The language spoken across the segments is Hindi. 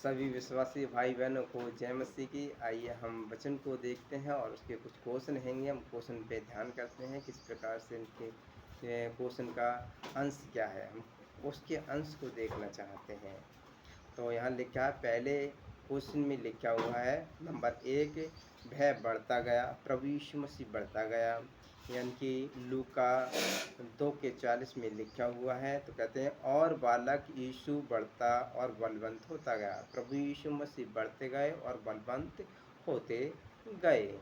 सभी विश्वासी भाई बहनों को जय मसीह की। आइए हम वचन को देखते हैं और उसके कुछ क्वेश्चन रहेंगे। हम क्वेश्चन पे ध्यान करते हैं किस प्रकार से इनके क्वेश्चन का अंश क्या है, हम उसके अंश को देखना चाहते हैं। तो यहाँ लिखा है, पहले क्वेश्चन में लिखा हुआ है नंबर 1, वह बढ़ता गया, प्रभु यीशु मसीह बढ़ता गया, यानी कि लूका 2:40 में लिखा हुआ है। तो कहते हैं और बालक यीशु बढ़ता और बलवंत होता गया। प्रभु यीशु मसीह बढ़ते गए और बलवंत होते गए।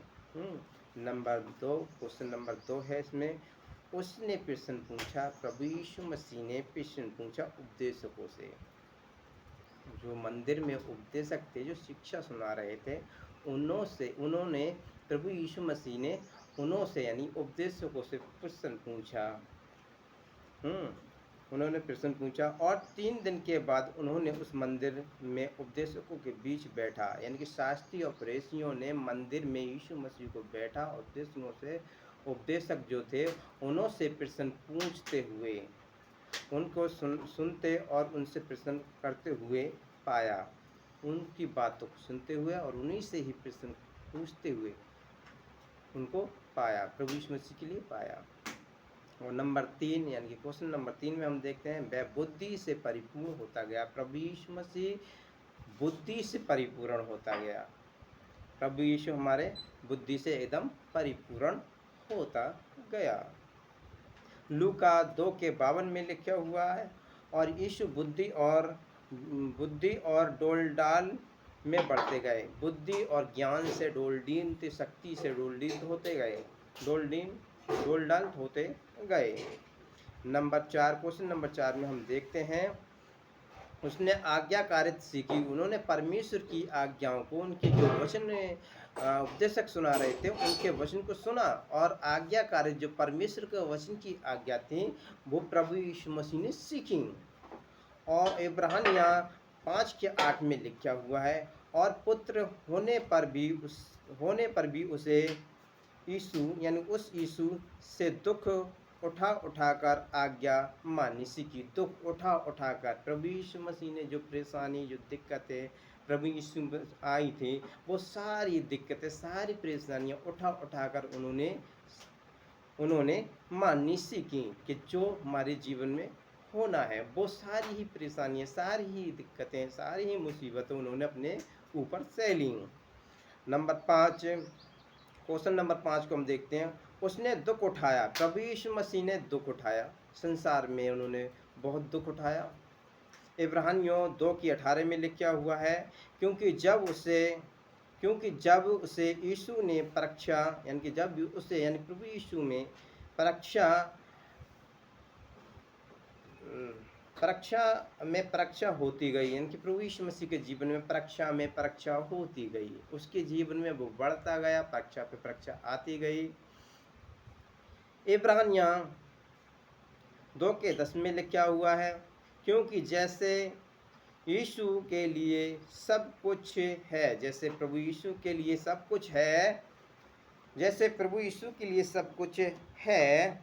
नंबर 2, क्वेश्चन नंबर 2 है इसमें, उसने प्रश्न पूछा, प्रभु यीशु मसीह ने प्रश्न पूछा उपदेशकों से। जो मंदिर में उपदेशक थे, जो शिक्षा सुना रहे थे, उन्होंने प्रभु यीशु मसीह ने उन्होंने यानी उपदेशकों से प्रश्न पूछा। उन्होंने प्रश्न पूछा और 3 दिन के बाद उन्होंने उस मंदिर में उपदेशकों के बीच बैठा, यानी कि शास्त्री और फरीसियों ने मंदिर में यीशु मसीह को बैठा उपदेशक जो थे उन्होंने प्रश्न पूछते हुए, उनको सुनते और उनसे प्रश्न करते हुए पाया। उनकी बातों को सुनते हुए और उन्हीं से ही प्रश्न पूछते हुए उनको पाया, प्रभु यीशु मसीह के लिए पाया। और नंबर 3 यानी कि क्वेश्चन नंबर 3 में हम देखते हैं, वह बुद्धि से परिपूर्ण होता गया। प्रभु यीशु मसीह बुद्धि से परिपूर्ण होता गया। प्रभु यीशु हमारे बुद्धि से एकदम परिपूर्ण होता गया। लूका 2:52 में लिखा हुआ है, और यीशु बुद्धि और डोलडाल में बढ़ते गए। बुद्धि और ज्ञान से डोलडीन शक्ति से डोलडीन होते गए, डोलडाल होते गए। नंबर 4, क्वेश्चन नंबर 4 में हम देखते हैं, उसने आज्ञाकारिता सीखी। उन्होंने परमेश्वर की आज्ञाओं को, उनके जो वचन उपदेशक सुना रहे थे उनके वचन को सुना, और आज्ञाकारिता जो परमेश्वर के वचन की आज्ञा थी वो प्रभु यीशु मसीह ने सीखी। और इब्रानिया 5:8 में लिखा हुआ है, और पुत्र होने पर भी उसे यीशु यानी उस यीशु से दुख उठाकर आज्ञा माननी सीखी। दुख उठाकर प्रभु यीशु मसीह ने जो परेशानी, जो दिक्कतें प्रभु यीशु आई थी, वो सारी दिक्कतें, सारी परेशानियां उठाकर उन्होंने माननी सीखी कि जो हमारे जीवन में होना है वो सारी ही परेशानियां, सारी ही दिक्कतें, सारी ही मुसीबतें उन्होंने अपने ऊपर सह ली। नंबर 5, क्वेश्चन नंबर 5 को हम देखते हैं, उसने दुख उठाया। प्रभु यीशु मसीह ने दुख उठाया, संसार में उन्होंने बहुत दुख उठाया। इब्रानियों 2:18 में लिखा हुआ है, क्योंकि जब उसे यीशु ने परीक्षा, यानी कि जब उसे यानी प्रभु यीशु में परीक्षा होती गई, यानी कि प्रभु यीशु मसीह के जीवन में परीक्षा होती गई। उसके जीवन में वो बढ़ता गया, परीक्षा पे परीक्षा आती गई। इब्रानियों 2:10 में लिखा हुआ है, क्योंकि जैसे यीशु के लिए सब कुछ है, जैसे प्रभु यीशु के लिए सब कुछ है,